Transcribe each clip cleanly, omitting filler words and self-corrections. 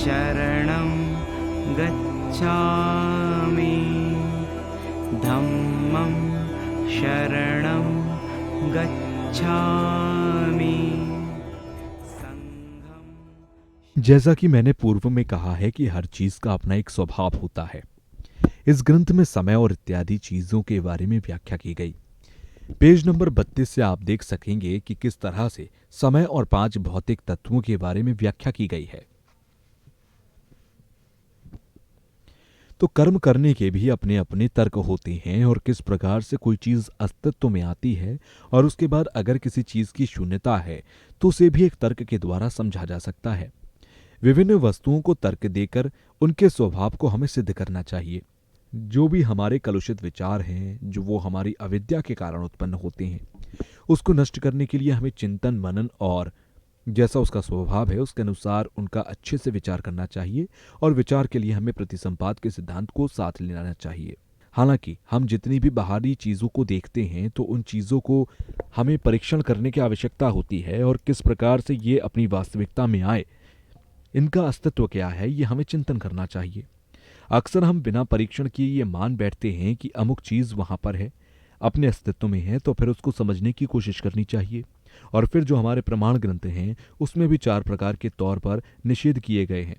शरणं गच्छामि धम्मं शरणं गच्छामि संघं। जैसा कि मैंने पूर्व में कहा है कि हर चीज का अपना एक स्वभाव होता है। इस ग्रंथ में समय और इत्यादि चीजों के बारे में व्याख्या की गई। पेज नंबर 32 से आप देख सकेंगे कि किस तरह से समय और 5 भौतिक तत्वों के बारे में व्याख्या की गई है। तो कर्म करने के भी अपने अपने तर्क होते हैं और किस प्रकार से कोई चीज अस्तित्व में आती है और उसके बाद अगर किसी चीज की शून्यता है तो उसे भी एक तर्क के द्वारा समझा जा सकता है। विभिन्न वस्तुओं को तर्क देकर उनके स्वभाव को हमें सिद्ध करना चाहिए। जो भी हमारे कलुषित विचार हैं, जो वो हमारी अविद्या के कारण उत्पन्न होते हैं, उसको नष्ट करने के लिए हमें चिंतन मनन और जैसा उसका स्वभाव है उसके अनुसार उनका अच्छे से विचार करना चाहिए और विचार के लिए हमें प्रतिसंपाद के सिद्धांत को साथ लेना चाहिए। हालांकि हम जितनी भी बाहरी चीज़ों को देखते हैं तो उन चीज़ों को हमें परीक्षण करने की आवश्यकता होती है और किस प्रकार से ये अपनी वास्तविकता में आए, इनका अस्तित्व क्या है, ये हमें चिंतन करना चाहिए। अक्सर हम बिना परीक्षण किए ये मान बैठते हैं कि अमुक चीज़ वहाँ पर है, अपने अस्तित्व में है, तो फिर उसको समझने की कोशिश करनी चाहिए। और फिर जो हमारे प्रमाण ग्रंथ हैं उसमें भी 4 प्रकार के तौर पर निषेध किए गए हैं।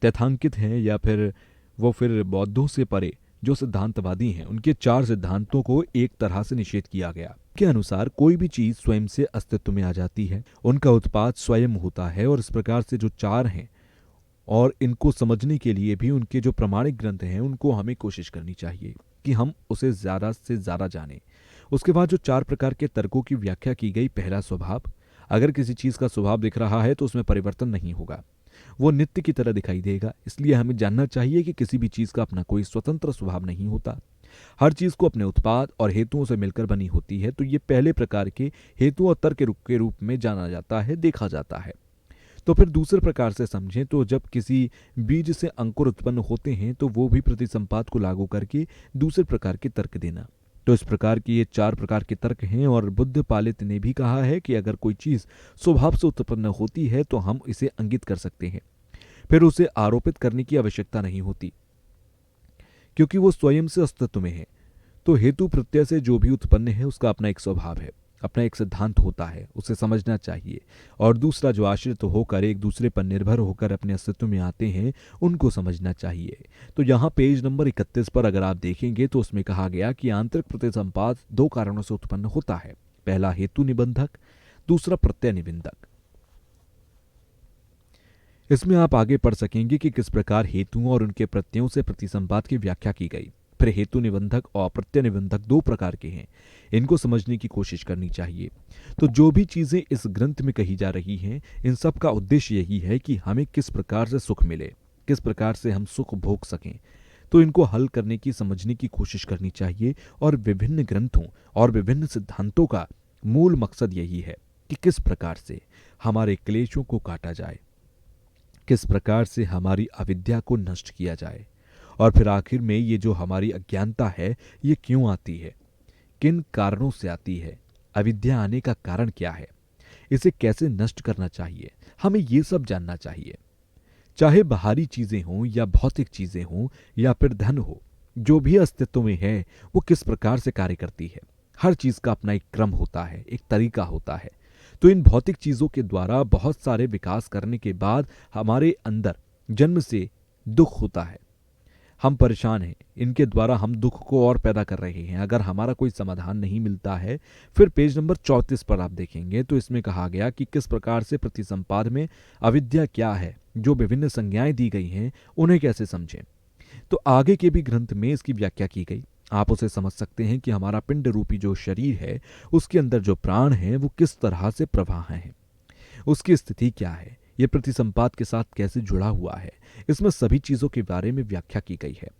तथांकित हैं या फिर बौद्धों से परे जो सिद्धांतवादी हैं उनके 4 सिद्धांतों को एक तरह से निषेध किया गया। के अनुसार कोई भी चीज स्वयं से अस्तित्व में आ जाती है, उनका उत्पाद स्वयं होता है और इस प्रकार से जो 4 हैं और इनको समझने के लिए भी उनके जो प्रमाणिक ग्रंथ हैं उनको हमें कोशिश करनी चाहिए कि हम उसे ज़्यादा से ज़्यादा जानें। उसके बाद जो 4 प्रकार के तर्कों की व्याख्या की गई। पहला, स्वभाव। अगर किसी चीज़ का स्वभाव दिख रहा है तो उसमें परिवर्तन नहीं होगा, वो नित्य की तरह दिखाई देगा। इसलिए हमें जानना चाहिए कि किसी भी चीज़ का अपना कोई स्वतंत्र स्वभाव नहीं होता, हर चीज़ को अपने उत्पाद और हेतुओं से मिलकर बनी होती है। तो ये पहले प्रकार के हेतु और तर्क के रूप में जाना जाता है, देखा जाता है। तो फिर दूसरे प्रकार से समझें तो जब किसी बीज से अंकुर उत्पन्न होते हैं तो वो भी प्रतिसंपाद को लागू करके दूसरे प्रकार के तर्क देना। तो इस प्रकार की ये 4 प्रकार के तर्क हैं और बुद्ध पालित ने भी कहा है कि अगर कोई चीज स्वभाव से उत्पन्न होती है तो हम इसे अंगित कर सकते हैं, फिर उसे आरोपित करने की आवश्यकता नहीं होती क्योंकि वो स्वयं से अस्तित्व में है। तो हेतु प्रत्यय से जो भी उत्पन्न है उसका अपना एक स्वभाव है, अपना एक सिद्धांत होता है, उसे समझना चाहिए। और दूसरा, जो आश्रित होकर एक दूसरे पर निर्भर होकर अपने अस्तित्व में आते हैं उनको समझना चाहिए। तो यहाँ पेज नंबर 31 पर अगर आप देखेंगे तो उसमें कहा गया कि आंतरिक प्रतिसंपाद 2 कारणों से उत्पन्न होता है। पहला हेतु निबंधक, दूसरा प्रत्यय निबंधक। इसमें आप आगे पढ़ सकेंगे कि किस प्रकार हेतुओं और उनके प्रत्ययों से प्रतिसंपाद की व्याख्या की गई। फिर हेतु निबंधक और प्रत्यय निबंधक 2 प्रकार के हैं, इनको समझने की कोशिश करनी चाहिए। तो जो भी चीजें इस ग्रंथ में कही जा रही हैं इन सब का उद्देश्य यही है कि हमें किस प्रकार से सुख मिले, किस प्रकार से हम सुख भोग सकें। तो इनको हल करने की, समझने की कोशिश करनी चाहिए। और विभिन्न ग्रंथों और विभिन्न सिद्धांतों का मूल मकसद यही है कि किस प्रकार से हमारे क्लेशों को काटा जाए, किस प्रकार से हमारी अविद्या को नष्ट किया जाए, और फिर आखिर में ये जो हमारी अज्ञानता है ये क्यों आती है, किन कारणों से आती है, अविद्या आने का कारण क्या है, इसे कैसे नष्ट करना चाहिए, हमें ये सब जानना चाहिए। चाहे बाहरी चीजें हों या भौतिक चीजें हों या फिर धन हो, जो भी अस्तित्व में है वो किस प्रकार से कार्य करती है। हर चीज का अपना एक क्रम होता है, एक तरीका होता है। तो इन भौतिक चीजों के द्वारा बहुत सारे विकास करने के बाद हमारे अंदर जन्म से दुख होता है, हम परेशान हैं, इनके द्वारा हम दुख को और पैदा कर रहे हैं। अगर हमारा कोई समाधान नहीं मिलता है, फिर पेज नंबर 34 पर आप देखेंगे तो इसमें कहा गया कि किस प्रकार से प्रतिसंपाद में अविद्या क्या है, जो विभिन्न संज्ञाएं दी गई हैं उन्हें कैसे समझें। तो आगे के भी ग्रंथ में इसकी व्याख्या की गई। आप उसे समझ सकते हैं कि हमारा पिंड रूपी जो शरीर है उसके अंदर जो प्राण है वो किस तरह से प्रवाह है, उसकी स्थिति क्या है, ये प्रतिसंपाद के साथ कैसे जुड़ा हुआ है, इसमें सभी चीजों के बारे में व्याख्या की गई है।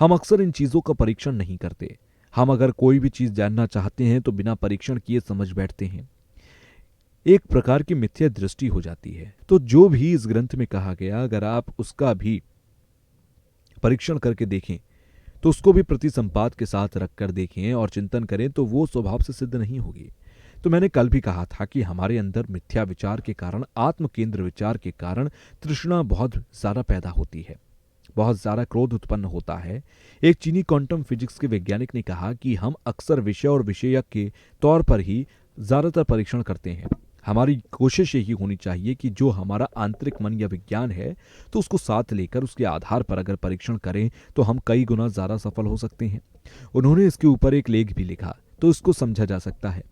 हम अक्सर इन चीजों का परीक्षण नहीं करते। हम अगर कोई भी चीज जानना चाहते हैं तो बिना परीक्षण किए समझ बैठते हैं, एक प्रकार की मिथ्या दृष्टि हो जाती है। तो जो भी इस ग्रंथ में कहा गया अगर आप उसका भी परीक्षण करके देखें तो उसको भी प्रतिसंपाद के साथ रखकर देखें और चिंतन करें तो वो स्वभाव से सिद्ध नहीं होगी। तो मैंने कल भी कहा था कि हमारे अंदर मिथ्या विचार के कारण, आत्म केंद्र विचार के कारण तृष्णा बहुत ज्यादा पैदा होती है, बहुत ज्यादा क्रोध उत्पन्न होता है। एक चीनी क्वांटम फिजिक्स के वैज्ञानिक ने कहा कि हम अक्सर विषय और विषयक के तौर पर ही ज्यादातर परीक्षण करते हैं। हमारी कोशिश यही होनी चाहिए कि जो हमारा आंतरिक मन या विज्ञान है, तो उसको साथ लेकर उसके आधार पर अगर परीक्षण करें तो हम कई गुना ज्यादा सफल हो सकते हैं। उन्होंने इसके ऊपर एक लेख भी लिखा, तो इसको समझा जा सकता है।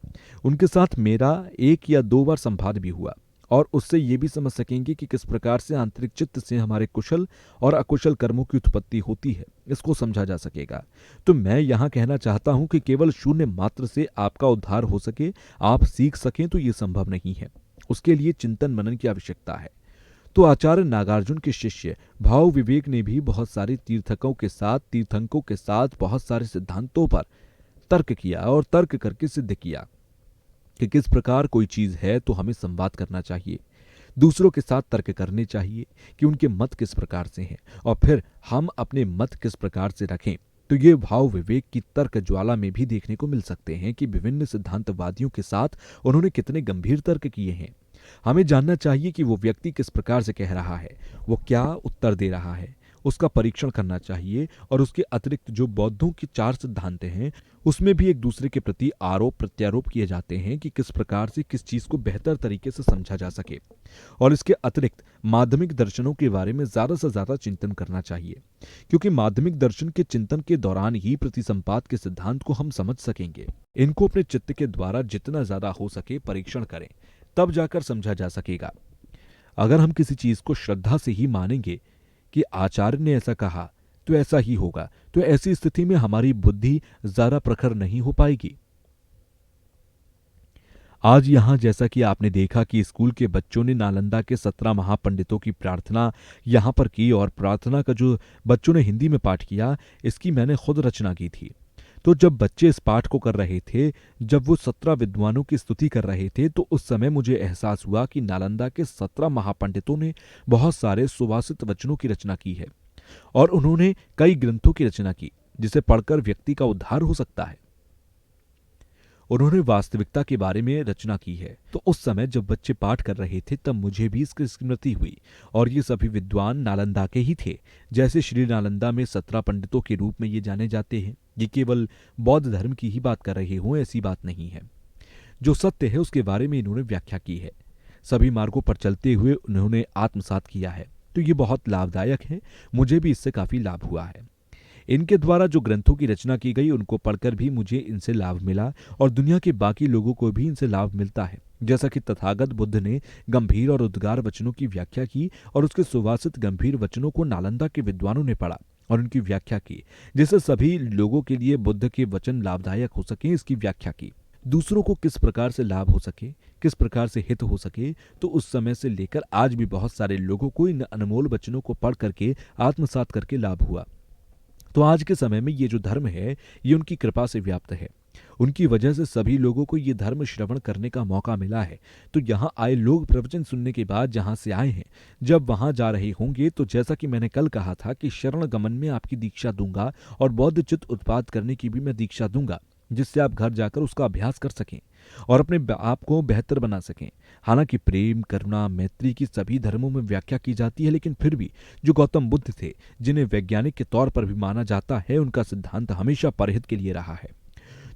उनके साथ मेरा 1 या 2 बार संवाद भी हुआ और उससे ये भी समझ सकेंगे कि किस प्रकार से आंतरिक चित्त से हमारे कुशल और अकुशल कर्मों की उत्पत्ति होती है, इसको समझा जा सकेगा। तो मैं यहाँ कहना चाहता हूं कि केवल शून्य मात्र से आपका उद्धार हो सके, आप सीख सकें, तो ये संभव नहीं है। उसके लिए चिंतन मनन की आवश्यकता है। तो आचार्य नागार्जुन के शिष्य भाव विवेक ने भी बहुत सारे तीर्थंकों के साथ बहुत सारे सिद्धांतों पर तर्क किया और तर्क करके सिद्ध किया कि किस प्रकार कोई चीज है, तो हमें संवाद करना चाहिए, दूसरों के साथ तर्क करने चाहिए कि उनके मत किस प्रकार से हैं, और फिर हम अपने मत किस प्रकार से रखें। तो ये भाव विवेक की तर्क ज्वाला में भी देखने को मिल सकते हैं कि विभिन्न सिद्धांतवादियों के साथ उन्होंने कितने गंभीर तर्क किए हैं। हमें जानना चाहिए कि वो व्यक्ति किस प्रकार से कह रहा है, वो क्या उत्तर दे रहा है, उसका परीक्षण करना चाहिए। और उसके अतिरिक्त जो बौद्धों के 4 सिद्धांत हैं, उसमें भी एक दूसरे के प्रति आरोप प्रत्यारोप किए जाते हैं कि किस प्रकार से किस चीज को बेहतर तरीके से समझा जा सके। और इसके अतिरिक्त माध्यमिक दर्शनों के बारे में ज्यादा से ज्यादा चिंतन करना चाहिए, क्योंकि माध्यमिक दर्शन के चिंतन के दौरान ही प्रतिसंपात के सिद्धांत को हम समझ सकेंगे। इनको अपने चित्त के द्वारा जितना ज्यादा हो सके परीक्षण करें, तब जाकर समझा जा सकेगा। अगर हम किसी चीज को श्रद्धा से ही मानेंगे कि आचार्य ने ऐसा कहा तो ऐसा ही होगा, तो ऐसी स्थिति में हमारी बुद्धि ज्यादा प्रखर नहीं हो पाएगी। आज यहां जैसा कि आपने देखा कि स्कूल के बच्चों ने नालंदा के 17 महापंडितों की प्रार्थना यहां पर की, और प्रार्थना का जो बच्चों ने हिंदी में पाठ किया, इसकी मैंने खुद रचना की थी। तो जब बच्चे इस पाठ को कर रहे थे, जब वो 17 विद्वानों की स्तुति कर रहे थे, तो उस समय मुझे एहसास हुआ कि नालंदा के 17 महापंडितों ने बहुत सारे सुवासित वचनों की रचना की है, और उन्होंने कई ग्रंथों की रचना की जिसे पढ़कर व्यक्ति का उद्धार हो सकता है। उन्होंने वास्तविकता के बारे में रचना की है। तो उस समय जब बच्चे पाठ कर रहे थे, तब मुझे भी इसकी स्मृति हुई, और ये सभी विद्वान नालंदा के ही थे। जैसे श्री नालंदा में 17 पंडितों के रूप में ये जाने जाते हैं। ये केवल बौद्ध धर्म की ही बात कर रहे हों, ऐसी बात नहीं है। जो सत्य है उसके बारे में इन्होंने व्याख्या की है। सभी मार्गों पर चलते हुए उन्होंने आत्मसात किया है। तो ये बहुत लाभदायक है, मुझे भी इससे काफी लाभ हुआ है। इनके द्वारा जो ग्रंथों की रचना की गई, उनको पढ़कर भी मुझे इनसे लाभ मिला, और दुनिया के बाकी लोगों को भी इनसे लाभ मिलता है। जैसा कि तथागत बुद्ध ने गंभीर और उद्गार वचनों की व्याख्या की, और उसके सुवासित गंभीर वचनों को नालंदा के विद्वानों ने पढ़ा और उनकी व्याख्या की, जिससे सभी लोगों के लिए बुद्ध के वचन लाभदायक हो सके, इसकी व्याख्या की। दूसरों को किस प्रकार से लाभ हो सके, किस प्रकार से हित हो सके, तो उस समय से लेकर आज भी बहुत सारे लोगों को इन अनमोल वचनों को पढ़ करके आत्मसात करके लाभ हुआ। तो आज के समय में ये जो धर्म है, ये उनकी कृपा से व्याप्त है। उनकी वजह से सभी लोगों को ये धर्म श्रवण करने का मौका मिला है। तो यहाँ आए लोग प्रवचन सुनने के बाद जहाँ से आए हैं, जब वहाँ जा रहे होंगे, तो जैसा कि मैंने कल कहा था कि शरण गमन में आपकी दीक्षा दूंगा, और बौद्ध चित्त उत्पाद करने की भी मैं दीक्षा दूंगा, जिससे आप घर जाकर उसका अभ्यास कर सकें और अपने आप को बेहतर बना सकें। हालांकि प्रेम, करुणा, मैत्री की सभी धर्मों में व्याख्या की जाती है, लेकिन फिर भी जो गौतम बुद्ध थे, जिन्हें वैज्ञानिक के तौर पर भी माना जाता है, उनका सिद्धांत हमेशा परहित के लिए रहा है,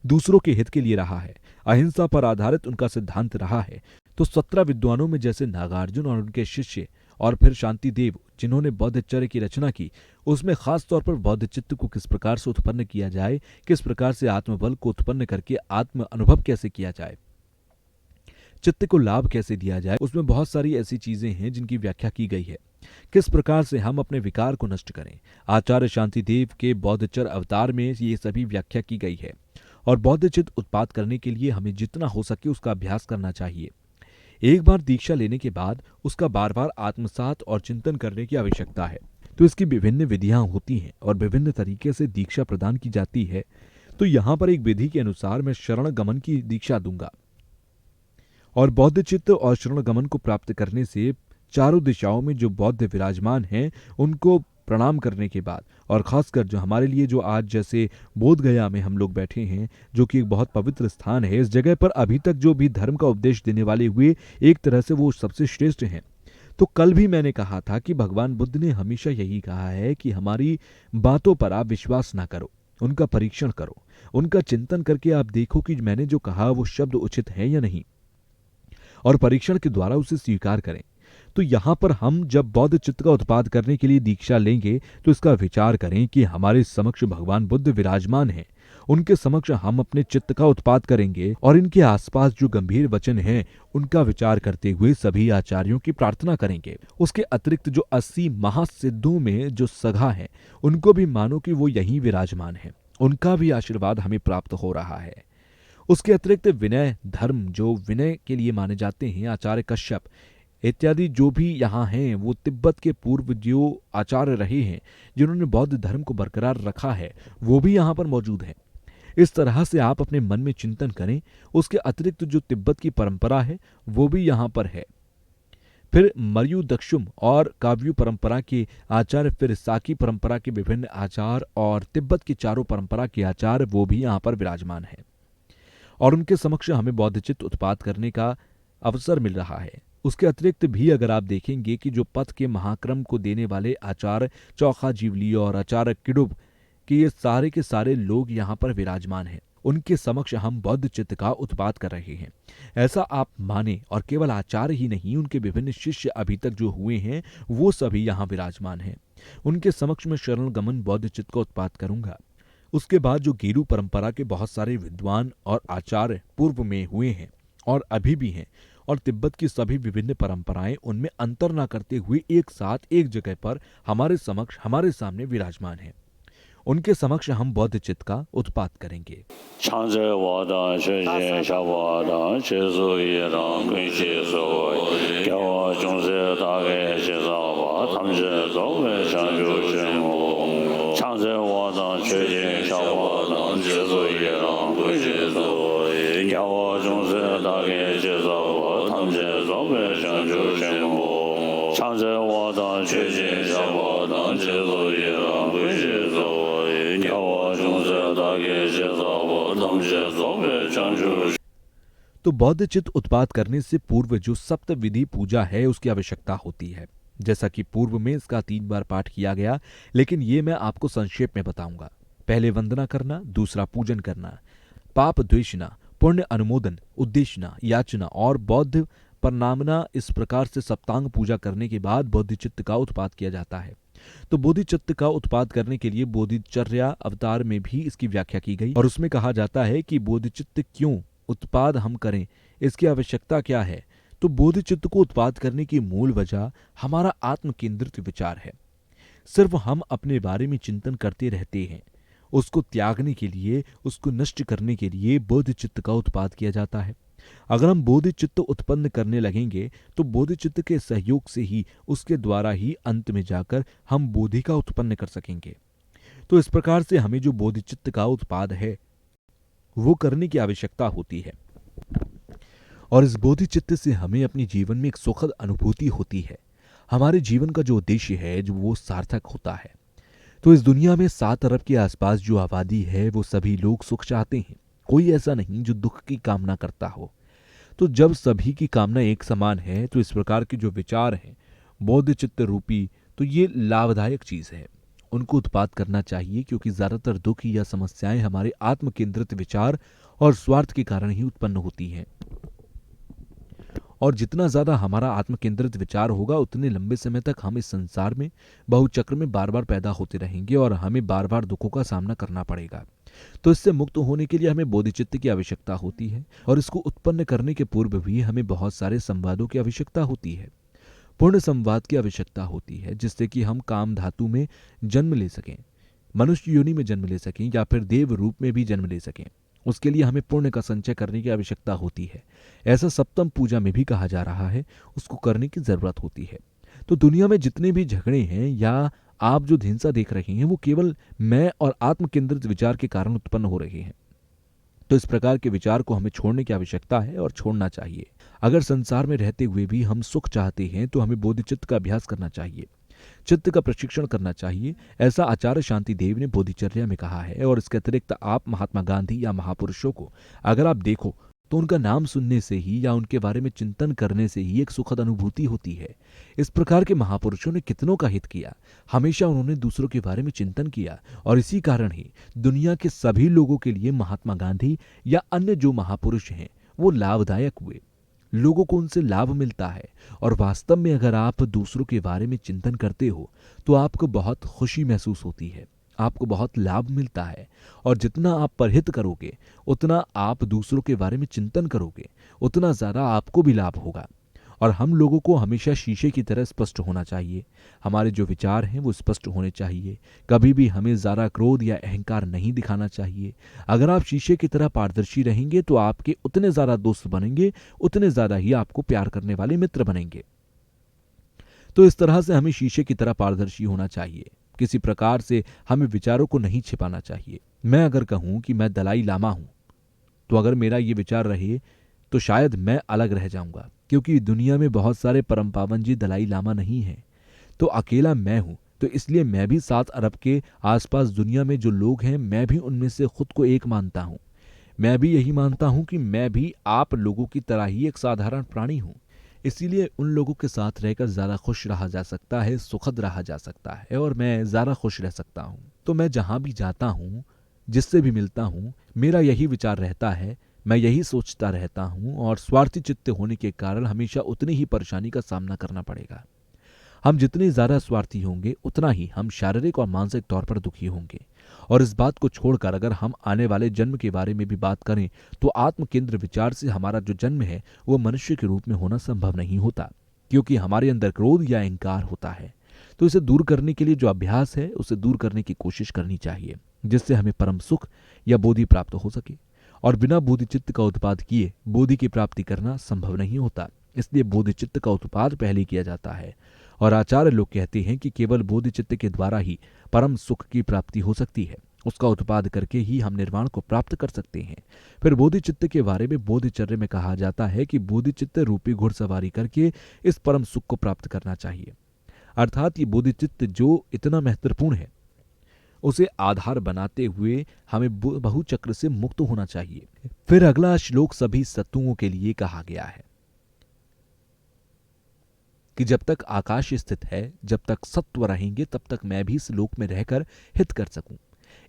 दूसरों के हित के लिए रहा है, अहिंसा पर आधारित उनका सिद्धांत रहा है। तो 17 विद्वानों में जैसे नागार्जुन और उनके शिष्य, और फिर शांतिदेव, जिन्होंने बौद्धचर्य की रचना की, उसमें खास तौर पर बौद्ध चित्त को किस प्रकार से उत्पन्न किया जाए, किस प्रकार से आत्मबल को उत्पन्न करके आत्म अनुभव कैसे किया जाए, चित्त को लाभ कैसे दिया जाए, उसमें बहुत सारी ऐसी चीजें हैं जिनकी व्याख्या की गई है। किस प्रकार से हम अपने विकार को नष्ट करें, आचार्य शांतिदेव के बौद्धचर्य अवतार में ये सभी व्याख्या की गई है। और बौद्ध चित्त उत्पाद करने के लिए हमें जितना हो सके उसका अभ्यास करना चाहिए। एक बार दीक्षा लेने के बाद उसका बार बार आत्मसात और चिंतन करने की आवश्यकता है। तो इसकी विभिन्न विधियां होती हैं और विभिन्न तरीके से दीक्षा प्रदान की जाती है। तो यहां पर एक विधि के अनुसार मैं शरण गमन की दीक्षा दूंगा, और बौद्ध चित्त और शरण गमन को प्राप्त करने से चारों दिशाओं में जो बौद्ध विराजमान हैं, उनको प्रणाम करने के बाद, और ख़ासकर जो हमारे लिए जो आज जैसे बोध गया में हम लोग बैठे हैं, जो कि एक बहुत पवित्र स्थान है, इस जगह पर अभी तक जो भी धर्म का उपदेश देने वाले हुए, एक तरह से वो सबसे श्रेष्ठ हैं। तो कल भी मैंने कहा था कि भगवान बुद्ध ने हमेशा यही कहा है कि हमारी बातों पर आप विश्वास ना करो, उनका परीक्षण करो, उनका चिंतन करके आप देखो कि मैंने जो कहा वो शब्द उचित है या नहीं, और परीक्षण के द्वारा उसे स्वीकार करें। तो यहाँ पर हम जब बौद्ध चित्त का उत्पाद करने के लिए दीक्षा लेंगे तो इसका विचार करें कि हमारे समक्ष भगवान बुद्ध विराजमान हैं, उनके समक्ष हम अपने चित्त का उत्पाद करेंगे और इनके आसपास जो गंभीर वचन हैं उनका विचार करते हुए सभी आचार्यों की प्रार्थना करेंगे। उसके अतिरिक्त जो 80 महासिद्धों में जो सघा है उनको भी मानो कि वो यहीं विराजमान है, उनका भी आशीर्वाद हमें प्राप्त हो रहा है। उसके अतिरिक्त विनय धर्म जो विनय के लिए माने जाते हैं, आचार्य कश्यप इत्यादि जो भी यहाँ हैं, वो तिब्बत के पूर्व जो आचार्य रहे हैं जिन्होंने बौद्ध धर्म को बरकरार रखा है, वो भी यहाँ पर मौजूद हैं। इस तरह से आप अपने मन में चिंतन करें। उसके अतिरिक्त जो तिब्बत की परंपरा है वो भी यहाँ पर है। फिर मरयू दक्षुम और काव्यू परंपरा के आचार्य, फिर साकी परंपरा के विभिन्न आचार्य और तिब्बत की चारों परंपरा के आचार्य वो भी यहाँ पर विराजमान है और उनके समक्ष हमें बौद्ध चित्त उत्पाद करने का अवसर मिल रहा है। उसके अतिरिक्त भी अगर आप देखेंगे कि जो पथ के महाक्रम को देने वाले आचार्य चौखा जीवली और आचार्य किडुब कि ये सारे के सारे लोग यहाँ पर विराजमान हैं, उनके समक्ष हम बौद्ध चित्त का उत्पाद कर रहे हैं, ऐसा आप माने। और केवल आचार्य ही नहीं, उनके विभिन्न शिष्य अभी तक जो हुए हैं वो सभी यहाँ विराजमान हैं। उनके समक्ष में शरण गमन बौद्ध चित्त का उत्पाद करूंगा। उसके बाद जो गेरू परंपरा के बहुत सारे विद्वान और आचार्य पूर्व में हुए हैं और अभी भी हैं, और तिब्बत की सभी विभिन्न परंपराएं उनमें अंतर न करते हुए एक साथ एक जगह पर हमारे समक्ष हमारे सामने विराजमान हैं, उनके समक्ष हम बौद्ध चित्त का उत्पाद करेंगे। तो बौद्ध चित्त उत्पाद करने से पूर्व जो सप्त विधि पूजा है उसकी आवश्यकता होती है, जैसा कि पूर्व में इसका 3 बार पाठ किया गया, लेकिन ये मैं आपको संक्षेप में बताऊंगा। पहले वंदना करना, दूसरा पूजन करना, पाप द्वेषना, पुण्य अनुमोदन, उद्देशना, याचना और बौद्ध प्रणामना। इस प्रकार से सप्तांग पूजा करने के बाद बौद्ध चित्त का उत्पाद किया जाता है। तो बोधि चित्त का उत्पाद करने के लिए बोधिचर्या अवतार में भी इसकी व्याख्या की गई और उसमें कहा जाता है कि बोधि चित्त क्यों उत्पाद हम करें, इसकी आवश्यकता क्या है। तो बोधि चित्त को उत्पाद करने की मूल वजह हमारा आत्म केंद्रित विचार है। सिर्फ हम अपने बारे में चिंतन करते रहते हैं, उसको त्यागने के लिए, उसको नष्ट करने के लिए बोधि चित्त का उत्पाद किया जाता है। अगर हम बोधि चित्त उत्पन्न करने लगेंगे तो बोधि चित्त के सहयोग से ही, उसके द्वारा ही अंत में जाकर हम बोधि का उत्पन्न कर सकेंगे। तो इस प्रकार से हमें जो बोधि चित्त का उत्पाद है वो करने की आवश्यकता होती है और इस बोधि चित्त से हमें अपने जीवन में एक सुखद अनुभूति होती है। हमारे जीवन का जो उद्देश्य है जो वो सार्थक होता है। तो इस दुनिया में 7 अरब के आसपास जो आबादी है वो सभी लोग सुख चाहते हैं, कोई ऐसा नहीं जो दुख की कामना करता हो। तो जब सभी की कामना एक समान है तो इस प्रकार के जो विचार हैं बौद्ध चित्त रूपी, तो ये लाभदायक चीज है, उनको उत्पाद करना चाहिए, क्योंकि ज्यादातर दुख या समस्याएं हमारे आत्म केंद्रित विचार और स्वार्थ के कारण ही उत्पन्न होती हैं। और जितना ज्यादा हमारा आत्म केंद्रित विचार होगा उतने लंबे समय तक हम इस संसार में बहुचक्र में बार बार पैदा होते रहेंगे और हमें बार बार दुखों का सामना करना पड़ेगा। तो इससे मुक्त होने के लिए हमें बोधिचित्त की आवश्यकता होती है और इसको उत्पन्न करने के पूर्व भी हमें बहुत सारे संवादों की आवश्यकता होती है। पूर्ण संवाद की आवश्यकता होती है जिससे कि हम काम धातु में जन्म ले सकें, मनुष्य योनि में जन्म ले सकें या फिर देव रूप में भी जन्म ले सकें। उसके लिए हमें पुण्य का संचय करने की आवश्यकता होती है। ऐसा सप्तम पूजा में भी कहा जा रहा है, उसको करने की जरूरत होती है। तो दुनिया में जितने भी झगड़े हैं या आप जो हिंसा देख रहे हैं वो केवल मैं और आत्म केंद्रित विचार के कारण उत्पन्न हो रहे हैं। तो इस प्रकार के विचार को हमें छोड़ने की आवश्यकता है और छोड़ना चाहिए। अगर संसार में रहते हुए भी हम सुख चाहते हैं तो हमें बोधिचित्त का अभ्यास करना चाहिए। चित्त का प्रशिक्षण करना चाहिए, ऐसा आचार्य शांति देव ने बोधिचर्या में कहा है। और इसके अतिरिक्त आप महात्मा गांधी या महापुरुषों को अगर आप देखो तो उनका नाम सुनने से ही या उनके बारे में चिंतन करने से ही एक सुखद अनुभूति होती है। इस प्रकार के महापुरुषों ने कितनों का हित किया, हमेशा उन्होंने दूसरों के बारे में चिंतन किया, और इसी कारण ही दुनिया के सभी लोगों के लिए महात्मा गांधी या अन्य जो महापुरुष हैं वो लाभदायक हुए। लोगों को उनसे लाभ मिलता है, और वास्तव में अगर आप दूसरों के बारे में चिंतन करते हो तो आपको बहुत खुशी महसूस होती है, आपको बहुत लाभ मिलता है। और जितना आप परहित करोगे, उतना आप दूसरों के बारे में चिंतन करोगे, उतना ज़्यादा आपको भी लाभ होगा। और हम लोगों को हमेशा शीशे की तरह स्पष्ट होना चाहिए, हमारे जो विचार हैं वो स्पष्ट होने चाहिए। कभी भी हमें ज़्यादा क्रोध या अहंकार नहीं दिखाना चाहिए। अगर आप शीशे की तरह पारदर्शी रहेंगे तो आपके उतने ज़्यादा दोस्त बनेंगे, उतने ज़्यादा ही आपको प्यार करने वाले मित्र बनेंगे। तो इस तरह से हमें शीशे की तरह पारदर्शी होना चाहिए। किसी प्रकार से हमें विचारों को नहीं छिपाना चाहिए। मैं अगर कहूं कि मैं दलाई लामा हूं, तो अगर मेरा ये विचार रहे तो शायद मैं अलग रह जाऊंगा, क्योंकि दुनिया में बहुत सारे परम पावन जी दलाई लामा नहीं हैं, तो अकेला मैं हूं। तो इसलिए मैं भी 7 अरब के आसपास दुनिया में जो लोग हैं, मैं भी उनमें से खुद को एक मानता हूं। मैं भी यही मानता हूं कि मैं भी आप लोगों की तरह ही एक साधारण प्राणी हूं। इसीलिए उन लोगों के साथ रहकर ज़्यादा खुश रहा जा सकता है, सुखद रहा जा सकता है, और मैं ज़्यादा खुश रह सकता हूँ। तो मैं जहाँ भी जाता हूँ, जिससे भी मिलता हूँ, मेरा यही विचार रहता है, मैं यही सोचता रहता हूँ, और स्वार्थी चित्त होने के कारण हमेशा उतनी ही परेशानी का सामना करना पड़ेगा। हम जितने ज़्यादा स्वार्थी होंगे, उतना ही हम शारीरिक और मानसिक तौर पर दुखी होंगे। और इस बात को छोड़कर अगर हम आने वाले जन्म के बारे में भी बात करें, तो आत्म केंद्र विचार से हमारा जो जन्म है वो मनुष्य के रूप में होना संभव नहीं होता, क्योंकि हमारे अंदर क्रोध या अहंकार होता है। तो इसे दूर करने के लिए जो अभ्यास है, उसे दूर करने की कोशिश करनी चाहिए, जिससे हमें परम सुख या बोधि प्राप्त हो सके। और बिना बोधिचित्त का उत्पाद किए बोधि की प्राप्ति करना संभव नहीं होता। इसलिए बोधिचित्त का उत्पाद पहले किया जाता है। और आचार्य लोग कहते हैं कि केवल बोधिचित्त के द्वारा ही परम सुख की प्राप्ति हो सकती है। उसका उत्पाद करके ही हम निर्वाण को प्राप्त कर सकते हैं। फिर बोधिचित्त के बारे में बोधिचर्या में कहा जाता है कि बोधिचित्त रूपी घुड़सवारी करके इस परम सुख को प्राप्त करना चाहिए। अर्थात ये बोधिचित्त जो इतना महत्वपूर्ण है, उसे आधार बनाते हुए हमें बहुचक्र से मुक्त होना चाहिए। फिर अगला श्लोक सभी सत्वों के लिए कहा गया है कि जब तक आकाश स्थित है, जब तक सत्व रहेंगे, तब तक मैं भी इस लोक में रहकर हित कर सकूं।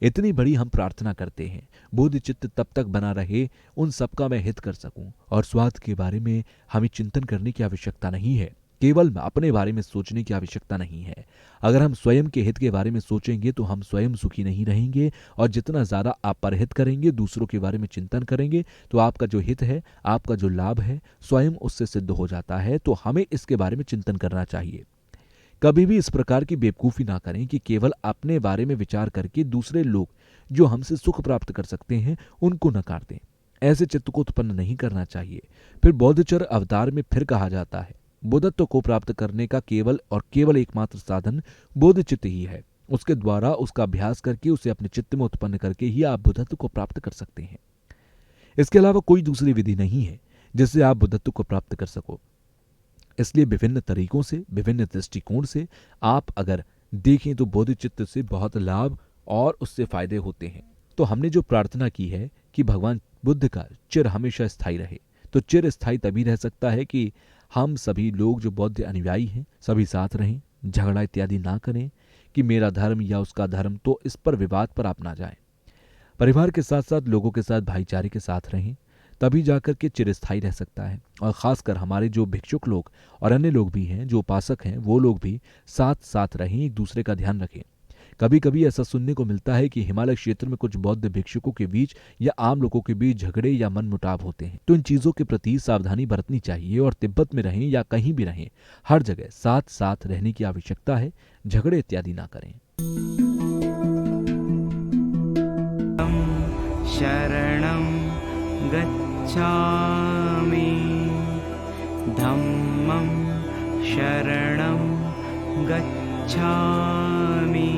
इतनी बड़ी हम प्रार्थना करते हैं, बोधिचित्त तब तक बना रहे, उन सबका मैं हित कर सकूं। और स्वार्थ के बारे में हमें चिंतन करने की आवश्यकता नहीं है, केवल अपने बारे में सोचने की आवश्यकता नहीं है। अगर हम स्वयं के हित के बारे में सोचेंगे तो हम स्वयं सुखी नहीं रहेंगे, और जितना ज़्यादा आप परहित करेंगे, दूसरों के बारे में चिंतन करेंगे, तो आपका जो हित है, आपका जो लाभ है, स्वयं उससे सिद्ध हो जाता है। तो हमें इसके बारे में चिंतन करना चाहिए। कभी भी इस प्रकार की बेवकूफ़ी ना करें कि केवल अपने बारे में विचार करके दूसरे लोग जो हमसे सुख प्राप्त कर सकते हैं उनको नकार दें। ऐसे चित्त को उत्पन्न नहीं करना चाहिए। फिर बौद्धचर अवतार में फिर कहा जाता है, बुद्धत्व को प्राप्त करने का केवल और केवल एकमात्र साधन बोधिचित्त ही है। उसके द्वारा उसका अभ्यास करके उसे अपने चित्त में उत्पन्न करके ही आप बुद्धत्व को प्राप्त कर सकते हैं। इसके अलावा कोई दूसरी विधि नहीं है जिससे आप बुद्धत्व को प्राप्त कर सको। इसलिए विभिन्न तरीकों से, विभिन्न दृष्टिकोण से आप अगर देखें तो बोधिचित्त से बहुत लाभ और उससे फायदे होते हैं। तो हमने जो प्रार्थना की है कि भगवान बुद्ध का चिर हमेशा स्थायी रहे, तो चिर स्थायी तभी रह सकता है कि हम सभी लोग जो बौद्ध अनुयायी हैं सभी साथ रहें, झगड़ा इत्यादि ना करें कि मेरा धर्म या उसका धर्म, तो इस पर विवाद पर आप ना जाएं। परिवार के साथ साथ लोगों के साथ भाईचारे के साथ रहें, तभी जाकर के चिरस्थायी रह सकता है। और खासकर हमारे जो भिक्षुक लोग और अन्य लोग भी हैं, जो उपासक हैं, वो लोग भी साथ साथ रहें, एक दूसरे का ध्यान रखें। कभी कभी ऐसा सुनने को मिलता है कि हिमालय क्षेत्र में कुछ बौद्ध भिक्षुकों के बीच या आम लोगों के बीच झगड़े या मनमुटाव होते हैं। तो इन चीजों के प्रति सावधानी बरतनी चाहिए, और तिब्बत में रहें या कहीं भी रहें, हर जगह साथ साथ रहने की आवश्यकता है, झगड़े इत्यादि ना करें। शरणं गच्छामि, धम्मं शरणं गच्छामि,